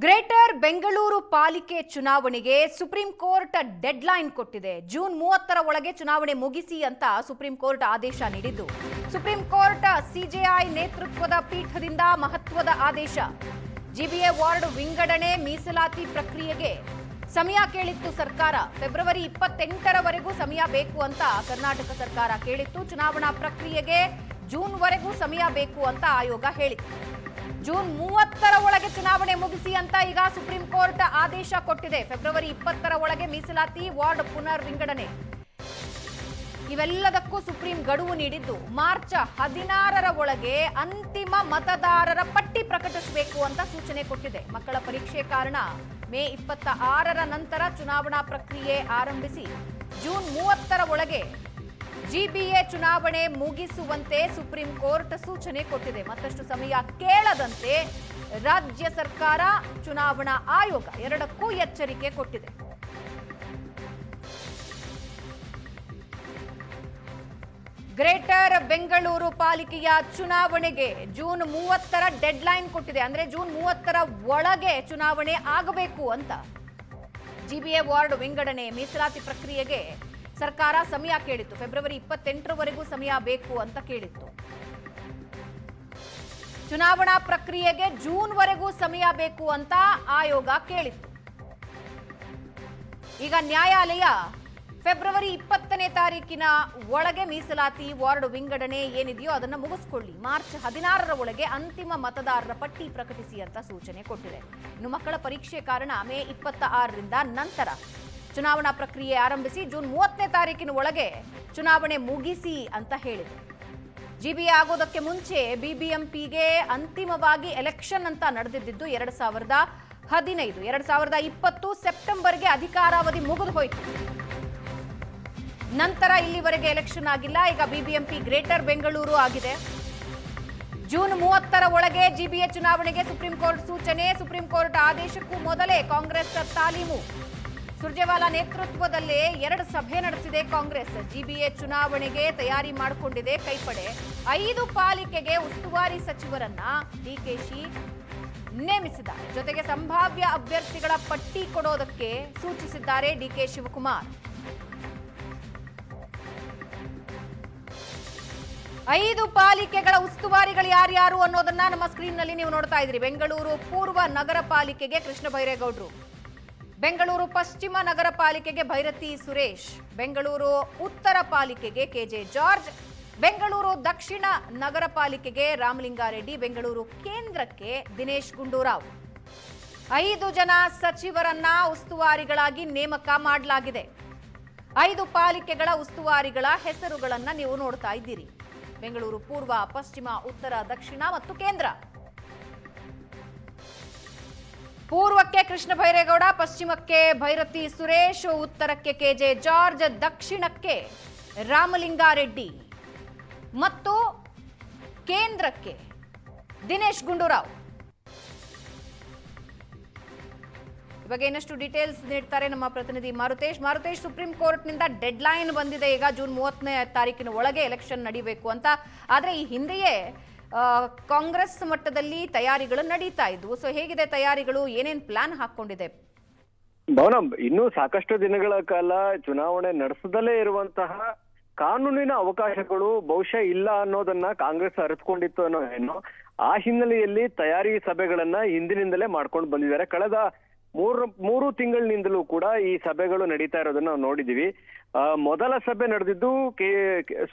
Greater Bengaluru ಪಾಲಿಕೆ ಚುನಾವಣೆಗೆ supreme court deadline ಕೊಟ್ಟಿದೆ. ಜೂನ್ 30ರ ಒಳಗೆ ಚುನಾವಣೆ ಮುಗಿಸಿ ಅಂತ ಸುಪ್ರೀಂ ಕೋರ್ಟ್ ಆದೇಶ ನೀಡಿದ್ದು, ಸುಪ್ರೀಂ ಕೋರ್ಟ್ ಸಿಜೆಐ ನೇತೃತ್ವದ ಪೀಠದಿಂದ ಮಹತ್ವದ ಆದೇಶ. ಜಿಬಿಎ ವಾರ್ಡ್ ವಿಂಗಡಣೆ ಮೀಸಲಾತಿ ಪ್ರಕ್ರಿಯೆಗೆ ಸಮಯ ಕೇಳಿತ್ತು ಸರ್ಕಾರ. ಫೆಬ್ರವರಿ 28ರವರೆಗೂ ಸಮಯ ಬೇಕು ಅಂತ ಕರ್ನಾಟಕ ಸರ್ಕಾರ ಕೇಳಿತ್ತು. ಚುನಾವಣಾ ಪ್ರಕ್ರಿಯೆಗೆ ಜೂನ್ವರೆಗೂ ಸಮಯ ಬೇಕು ಅಂತ ಆಯೋಗ ಹೇಳಿತ್ತು. ಜೂನ್ 30ರ ಒಳಗೆ ಚುನಾವಣೆ ಮುಗಿಸಿ ಅಂತ ಈಗ ಸುಪ್ರೀಂ ಕೋರ್ಟ್ ಆದೇಶ ಕೊಟ್ಟಿದೆ. ಫೆಬ್ರವರಿ 20ರ ಒಳಗೆ ಮೀಸಲಾತಿ ವಾರ್ಡ್ ಪುನರ್ ವಿಂಗಡಣೆ ಇವೆಲ್ಲದಕ್ಕೂ ಸುಪ್ರೀಂ ಗಡುವು ನೀಡಿದ್ದು, ಮಾರ್ಚ್ 16ರ ಒಳಗೆ ಅಂತಿಮ ಮತದಾರರ ಪಟ್ಟಿ ಪ್ರಕಟಿಸಬೇಕು ಅಂತ ಸೂಚನೆ ಕೊಟ್ಟಿದೆ. ಮಕ್ಕಳ ಪರೀಕ್ಷೆ ಕಾರಣ ಮೇ 26ರ ನಂತರ ಚುನಾವಣಾ ಪ್ರಕ್ರಿಯೆ ಆರಂಭಿಸಿ ಜೂನ್ 30ರ ಒಳಗೆ ಜಿಬಿಎ ಚುನಾವಣೆ ಮುಗಿಸುವಂತೆ ಸುಪ್ರೀಂ ಕೋರ್ಟ್ ಸೂಚನೆ ಕೊಟ್ಟಿದೆ. ಮತ್ತಷ್ಟು ಸಮಯ ಕೇಳದಂತೆ ರಾಜ್ಯ ಸರ್ಕಾರ, ಚುನಾವಣಾ ಆಯೋಗ ಎರಡಕ್ಕೂ ಎಚ್ಚರಿಕೆ ಕೊಟ್ಟಿದೆ. ಗ್ರೇಟರ್ ಬೆಂಗಳೂರು ಪಾಲಿಕೆಯ ಚುನಾವಣೆಗೆ ಜೂನ್ 30ರ ಡೆಡ್ಲೈನ್ ಕೊಟ್ಟಿದೆ. ಅಂದ್ರೆ ಜೂನ್ 30ರ ಒಳಗೆ ಚುನಾವಣೆ ಆಗಬೇಕು ಅಂತ. ಜಿಬಿಎ ವಾರ್ಡ್ ವಿಂಗಡಣೆ ಮೀಸಲಾತಿ ಪ್ರಕ್ರಿಯೆಗೆ ಸರ್ಕಾರ ಸಮಯ ಕೇಳಿತ್ತು. ಫೆಬ್ರವರಿ 28ರವರೆಗೂ ಸಮಯ ಬೇಕು ಅಂತ ಕೇಳಿತ್ತು. ಚುನಾವಣಾ ಪ್ರಕ್ರಿಯೆಗೆ ಜೂನ್ವರೆಗೂ ಸಮಯ ಬೇಕು ಅಂತ ಆಯೋಗ ಕೇಳಿತ್ತು. ಈಗ ನ್ಯಾಯಾಲಯ ಫೆಬ್ರವರಿ 20ನೇ ತಾರೀಕಿನ ಒಳಗೆ ಮೀಸಲಾತಿ ವಾರ್ಡ್ ವಿಂಗಡಣೆ ಏನಿದೆಯೋ ಅದನ್ನು ಮುಗಿಸ್ಕೊಳ್ಳಿ, ಮಾರ್ಚ್ 16ರ ಒಳಗೆ ಅಂತಿಮ ಮತದಾರರ ಪಟ್ಟಿ ಪ್ರಕಟಿಸಿ ಅಂತ ಸೂಚನೆ ಕೊಟ್ಟಿದೆ. ಇನ್ನು ಮಕ್ಕಳ ಪರೀಕ್ಷೆ ಕಾರಣ ಮೇ 26ರಿಂದ ನಂತರ ಚುನಾವಣಾ ಪ್ರಕ್ರಿಯೆ ಆರಂಭಿಸಿ ಜೂನ್ 30ನೇ ತಾರೀಕಿನ ಒಳಗೆ ಚುನಾವಣೆ ಮುಗಿಸಿ ಅಂತ ಹೇಳಿದೆ. ಜಿಬಿಎ ಆಗೋದಕ್ಕೆ ಮುಂಚೆ ಬಿಬಿಎಂಪಿಗೆ ಅಂತಿಮವಾಗಿ ಎಲೆಕ್ಷನ್ ಅಂತ ನಡೆದಿದ್ದು 2015. 2020 ಸೆಪ್ಟೆಂಬರ್ಗೆ ಅಧಿಕಾರಾವಧಿ ಮುಗಿದು ಹೋಯಿತು. ನಂತರ ಇಲ್ಲಿವರೆಗೆ ಎಲೆಕ್ಷನ್ ಆಗಿಲ್ಲ. ಈಗ ಬಿಬಿಎಂಪಿ ಗ್ರೇಟರ್ ಬೆಂಗಳೂರು ಆಗಿದೆ. ಜೂನ್ 30ರ ಒಳಗೆ ಜಿಬಿಎ ಚುನಾವಣೆಗೆ ಸುಪ್ರೀಂ ಕೋರ್ಟ್ ಸೂಚನೆ. ಸುಪ್ರೀಂ ಕೋರ್ಟ್ ಆದೇಶಕ್ಕೂ ಮೊದಲೇ ಕಾಂಗ್ರೆಸ್ ತಾಲೀಮು. ಸುರ್ಜೇವಾಲಾ ನೇತೃತ್ವದಲ್ಲೇ 2 ಸಭೆ ನಡೆಸಿದೆ ಕಾಂಗ್ರೆಸ್. ಜಿಬಿಎ ಚುನಾವಣೆಗೆ ತಯಾರಿ ಮಾಡಿಕೊಂಡಿದೆ ಕೈಪಡೆ. 5 ಪಾಲಿಕೆಗೆ ಉಸ್ತುವಾರಿ ಸಚಿವರನ್ನ ಡಿಕೆಶಿ ನೇಮಿಸಿದ್ದಾರೆ. ಜೊತೆಗೆ ಸಂಭಾವ್ಯ ಅಭ್ಯರ್ಥಿಗಳ ಪಟ್ಟಿ ಕೊಡೋದಕ್ಕೆ ಸೂಚಿಸಿದ್ದಾರೆ ಡಿಕೆ ಶಿವಕುಮಾರ್. 5 ಪಾಲಿಕೆಗಳ ಉಸ್ತುವಾರಿಗಳು ಯಾರ್ಯಾರು ಅನ್ನೋದನ್ನ ನಮ್ಮ ಸ್ಕ್ರೀನ್ ನಲ್ಲಿ ನೀವು ನೋಡ್ತಾ ಇದ್ರಿ. ಬೆಂಗಳೂರು ಪೂರ್ವ ನಗರ ಪಾಲಿಕೆಗೆ ಕೃಷ್ಣ ಬೈರೇಗೌಡರು, ಬೆಂಗಳೂರು ಪಶ್ಚಿಮ ನಗರ ಪಾಲಿಕೆಗೆ ಭೈರತಿ ಸುರೇಶ್, ಬೆಂಗಳೂರು ಉತ್ತರ ಪಾಲಿಕೆಗೆ ಕೆಜೆ ಜಾರ್ಜ್, ಬೆಂಗಳೂರು ದಕ್ಷಿಣ ನಗರ ಪಾಲಿಕೆಗೆ ರಾಮಲಿಂಗಾರೆಡ್ಡಿ, ಬೆಂಗಳೂರು ಕೇಂದ್ರಕ್ಕೆ ದಿನೇಶ್ ಗುಂಡೂರಾವ್. 5 ಜನ ಸಚಿವರನ್ನ ಉಸ್ತುವಾರಿಗಳಾಗಿ ನೇಮಕ ಮಾಡಲಾಗಿದೆ. 5 ಪಾಲಿಕೆಗಳ ಉಸ್ತುವಾರಿಗಳ ಹೆಸರುಗಳನ್ನ ನೀವು ನೋಡ್ತಾ ಇದ್ದೀರಿ. ಬೆಂಗಳೂರು ಪೂರ್ವ, ಪಶ್ಚಿಮ, ಉತ್ತರ, ದಕ್ಷಿಣ ಮತ್ತು ಕೇಂದ್ರ. ಪೂರ್ವಕ್ಕೆ ಕೃಷ್ಣ ಬೈರೇಗೌಡ, ಪಶ್ಚಿಮಕ್ಕೆ ಭೈರತಿ ಸುರೇಶ್, ಉತ್ತರಕ್ಕೆ ಕೆಜೆ ಜಾರ್ಜ್, ದಕ್ಷಿಣಕ್ಕೆ ರಾಮಲಿಂಗಾರೆಡ್ಡಿ ಮತ್ತು ಕೇಂದ್ರಕ್ಕೆ ದಿನೇಶ್ ಗುಂಡೂರಾವ್. ಇವಾಗ ಇನ್ನಷ್ಟು ಡೀಟೇಲ್ಸ್ ನೀಡ್ತಾರೆ ನಮ್ಮ ಪ್ರತಿನಿಧಿ ಮಾರುತೇಶ್. ಸುಪ್ರೀಂ ಕೋರ್ಟ್ನಿಂದ ಡೆಡ್ಲೈನ್ ಬಂದಿದೆ. ಈಗ ಜೂನ್ 30ನೇ ತಾರೀಕಿನ ಒಳಗೆ ಎಲೆಕ್ಷನ್ ನಡೀಬೇಕು ಅಂತ. ಆದರೆ ಈ ಹಿಂದೆಯೇ ಕಾಂಗ್ರೆಸ್ ಮಟ್ಟದಲ್ಲಿ ತಯಾರಿಗಳು ನಡೀತಾ ಇದ್ವು. ಸೊ ಹೇಗಿದೆ ತಯಾರಿಗಳು, ಏನೇನ್ ಪ್ಲಾನ್ ಹಾಕೊಂಡಿದೆ? ಭವನ, ಇನ್ನೂ ಸಾಕಷ್ಟು ದಿನಗಳ ಕಾಲ ಚುನಾವಣೆ ನಡೆಸದಲ್ಲೇ ಇರುವಂತಹ ಕಾನೂನಿನ ಅವಕಾಶಗಳು ಬಹುಶಃ ಇಲ್ಲ ಅನ್ನೋದನ್ನ ಕಾಂಗ್ರೆಸ್ ಅರಿತುಕೊಂಡಿತ್ತು ಅನ್ನೋ ಏನೋ. ಆ ಹಿನ್ನೆಲೆಯಲ್ಲಿ ತಯಾರಿ ಸಭೆಗಳನ್ನ ಹಿಂದಿನಿಂದಲೇ ಮಾಡ್ಕೊಂಡು ಬಂದಿದ್ದಾರೆ. ಕಳೆದ ಮೂರು ತಿಂಗಳಿನಿಂದಲೂ ಕೂಡ ಈ ಸಭೆಗಳು ನಡೀತಾ ಇರೋದನ್ನ ನಾವು ನೋಡಿದೀವಿ. ಮೊದಲ ಸಭೆ ನಡೆದಿದ್ದು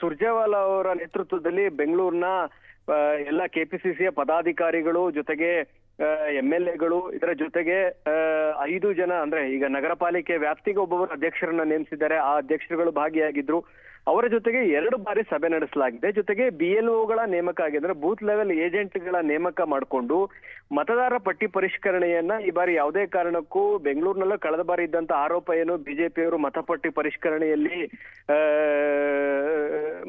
ಸುರ್ಜೇವಾಲಾ ಅವರ ನೇತೃತ್ವದಲ್ಲಿ ಬೆಂಗಳೂರಿನ ಎಲ್ಲ ಕೆಪಿಸಿಸಿಯ ಪದಾಧಿಕಾರಿಗಳು ಜೊತೆಗೆ MLAಗಳು, ಇದರ ಜೊತೆಗೆ 5 ಜನ, ಅಂದ್ರೆ ಈಗ ನಗರ ಪಾಲಿಕೆ ವ್ಯಾಪ್ತಿಗೆ ಒಬ್ಬೊಬ್ಬರು ಅಧ್ಯಕ್ಷರನ್ನ ನೇಮಿಸಿದ್ದಾರೆ. ಆ ಅಧ್ಯಕ್ಷರುಗಳು ಭಾಗಿಯಾಗಿದ್ರು. ಅವರ ಜೊತೆಗೆ 2 ಬಾರಿ ಸಭೆ ನಡೆಸಲಾಗಿದೆ. ಜೊತೆಗೆ BLOಗಳ ನೇಮಕ ಆಗಿದ್ರೆ ಬೂತ್ ಲೆವೆಲ್ ಏಜೆಂಟ್ಗಳ ನೇಮಕ ಮಾಡಿಕೊಂಡು ಮತದಾರ ಪಟ್ಟಿ ಪರಿಷ್ಕರಣೆಯನ್ನ ಈ ಬಾರಿ ಯಾವುದೇ ಕಾರಣಕ್ಕೂ ಬೆಂಗಳೂರಿನಲ್ಲೂ ಕಳೆದ ಬಾರಿ ಇದ್ದಂತ ಆರೋಪ ಏನು ಬಿಜೆಪಿಯವರು ಮತಪಟ್ಟಿ ಪರಿಷ್ಕರಣೆಯಲ್ಲಿ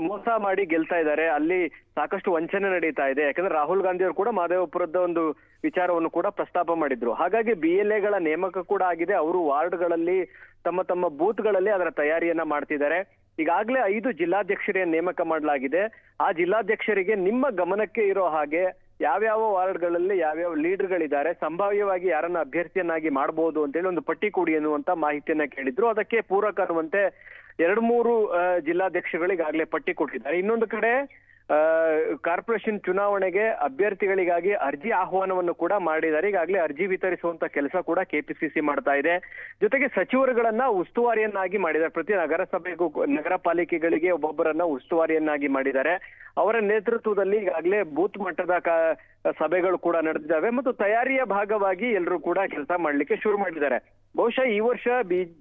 ಮೋಸ ಮಾಡಿ ಗೆಲ್ತಾ ಇದ್ದಾರೆ, ಅಲ್ಲಿ ಸಾಕಷ್ಟು ವಂಚನೆ ನಡೀತಾ ಇದೆ. ಯಾಕಂದ್ರೆ ರಾಹುಲ್ ಗಾಂಧಿ ಅವರು ಕೂಡ ಮಹದೇವಪುರದ ಒಂದು ವಿಚಾರವನ್ನು ಕೂಡ ಪ್ರಸ್ತಾಪ ಮಾಡಿದ್ರು. ಹಾಗಾಗಿ BLAಗಳ ನೇಮಕ ಕೂಡ ಆಗಿದೆ. ಅವರು ವಾರ್ಡ್ಗಳಲ್ಲಿ ತಮ್ಮ ಬೂತ್ಗಳಲ್ಲಿ ಅದರ ತಯಾರಿಯನ್ನ ಮಾಡ್ತಿದ್ದಾರೆ. ಈಗಾಗಲೇ 5 ಜಿಲ್ಲಾಧ್ಯಕ್ಷರ ನೇಮಕ ಮಾಡಲಾಗಿದೆ. ಆ ಜಿಲ್ಲಾಧ್ಯಕ್ಷರಿಗೆ ನಿಮ್ಮ ಗಮನಕ್ಕೆ ಇರೋ ಹಾಗೆ ಯಾವ್ಯಾವ ವಾರ್ಡ್ಗಳಲ್ಲಿ ಯಾವ್ಯಾವ ಲೀಡರ್ಗಳಿದ್ದಾರೆ, ಸಂಭಾವ್ಯವಾಗಿ ಯಾರನ್ನ ಅಭ್ಯರ್ಥಿಯನ್ನಾಗಿ ಮಾಡಬಹುದು ಅಂತೇಳಿ ಒಂದು ಪಟ್ಟಿ ಕೊಡಿ ಅನ್ನುವಂತ ಮಾಹಿತಿಯನ್ನ ಕೇಳಿದ್ರು. ಅದಕ್ಕೆ ಪೂರಕ ಅನ್ನುವಂತೆ 2-3 ಜಿಲ್ಲಾಧ್ಯಕ್ಷಗಳಿಗಾಗಲೇ ಪಟ್ಟಿ ಕೊಟ್ಟಿದ್ದಾರೆ. ಇನ್ನೊಂದು ಕಡೆ ಕಾರ್ಪೊರೇಷನ್ ಚುನಾವಣೆಗೆ ಅಭ್ಯರ್ಥಿಗಳಿಗಾಗಿ ಅರ್ಜಿ ಆಹ್ವಾನವನ್ನು ಕೂಡ ಮಾಡಿದ್ದಾರೆ. ಈಗಾಗಲೇ ಅರ್ಜಿ ವಿತರಿಸುವಂತ ಕೆಲಸ ಕೂಡ ಕೆಪಿಸಿಸಿ ಮಾಡ್ತಾ ಇದೆ. ಜೊತೆಗೆ ಸಚಿವರುಗಳನ್ನ ಉಸ್ತುವಾರಿಯನ್ನಾಗಿ ಮಾಡಿದ್ದಾರೆ. ಪ್ರತಿ ನಗರಸಭೆಗೂ, ನಗರ ಪಾಲಿಕೆಗಳಿಗೆ ಒಬ್ಬೊಬ್ಬರನ್ನ ಉಸ್ತುವಾರಿಯನ್ನಾಗಿ ಮಾಡಿದ್ದಾರೆ. ಅವರ ನೇತೃತ್ವದಲ್ಲಿ ಈಗಾಗಲೇ ಬೂತ್ ಮಟ್ಟದ ಸಭೆಗಳು ಕೂಡ ನಡೆದಿದ್ದಾವೆ ಮತ್ತು ತಯಾರಿಯ ಭಾಗವಾಗಿ ಎಲ್ಲರೂ ಕೂಡ ಕೆಲಸ ಮಾಡ್ಲಿಕ್ಕೆ ಶುರು ಮಾಡಿದ್ದಾರೆ. ಬಹುಶಃ ಈ ವರ್ಷ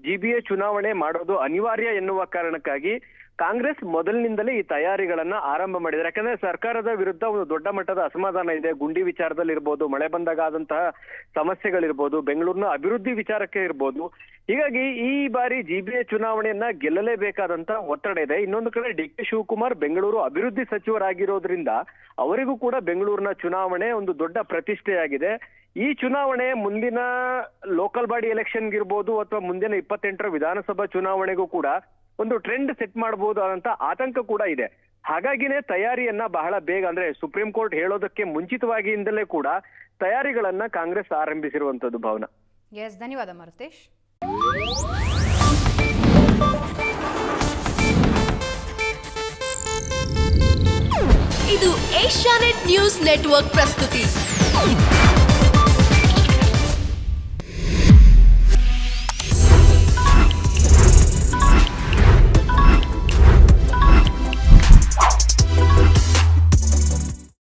ಜಿಬಿಎ ಚುನಾವಣೆ ಮಾಡೋದು ಅನಿವಾರ್ಯ ಎನ್ನುವ ಕಾರಣಕ್ಕಾಗಿ ಕಾಂಗ್ರೆಸ್ ಮೊದಲಿನಿಂದಲೇ ಈ ತಯಾರಿಗಳನ್ನ ಆರಂಭ ಮಾಡಿದ್ದಾರೆ. ಯಾಕಂದ್ರೆ ಸರ್ಕಾರದ ವಿರುದ್ಧ ಒಂದು ದೊಡ್ಡ ಮಟ್ಟದ ಅಸಮಾಧಾನ ಇದೆ. ಗುಂಡಿ ವಿಚಾರದಲ್ಲಿ ಇರ್ಬೋದು, ಮಳೆ ಬಂದಾಗ ಆದಂತಹ ಸಮಸ್ಯೆಗಳಿರ್ಬೋದು, ಬೆಂಗಳೂರಿನ ಅಭಿವೃದ್ಧಿ ವಿಚಾರಕ್ಕೆ ಇರ್ಬೋದು. ಹೀಗಾಗಿ ಈ ಬಾರಿ ಜಿಬಿಎ ಚುನಾವಣೆಯನ್ನ ಗೆಲ್ಲಲೇಬೇಕಾದಂತ ಒತ್ತಡ ಇದೆ. ಇನ್ನೊಂದು ಕಡೆ ಡಿ.ಕೆ. ಶಿವಕುಮಾರ್ ಬೆಂಗಳೂರು ಅಭಿವೃದ್ಧಿ ಸಚಿವರಾಗಿರೋದ್ರಿಂದ ಅವರಿಗೂ ಕೂಡ ಬೆಂಗಳೂರಿನ ಚುನಾವಣೆ ಒಂದು ದೊಡ್ಡ ಪ್ರತಿಷ್ಠೆಯಾಗಿದೆ. ಈ ಚುನಾವಣೆ ಮುಂದಿನ ಲೋಕಲ್ ಬಾಡಿ ಎಲೆಕ್ಷನ್ಗೆ ಇರ್ಬೋದು ಅಥವಾ ಮುಂದಿನ 28ರ ವಿಧಾನಸಭಾ ಚುನಾವಣೆಗೂ ಕೂಡ ಒಂದು ಟ್ರೆಂಡ್ ಸೆಟ್ ಮಾಡಬಹುದು ಅಂತ ಆತಂಕ ಕೂಡ ಇದೆ. ಹಾಗಾಗಿನೇ ತಯಾರಿಯನ್ನ ಬಹಳ ಬೇಗ, ಅಂದ್ರೆ ಸುಪ್ರೀಂ ಕೋರ್ಟ್ ಹೇಳೋದಕ್ಕೆ ಮುಂಚಿತವಾಗಿಯಿಂದಲೇ ಕೂಡ ತಯಾರಿಗಳನ್ನ ಕಾಂಗ್ರೆಸ್ ಆರಂಭಿಸಿರುವಂತದ್ದು. ಭಾವನಾ. ಎಸ್, ಧನ್ಯವಾದ ಮಾರುತೇಶ್. ಇದು ಏಷ್ಯಾನೆಟ್ ನ್ಯೂಸ್ ನೆಟ್ವರ್ಕ್ ಪ್ರಸ್ತುತಿ.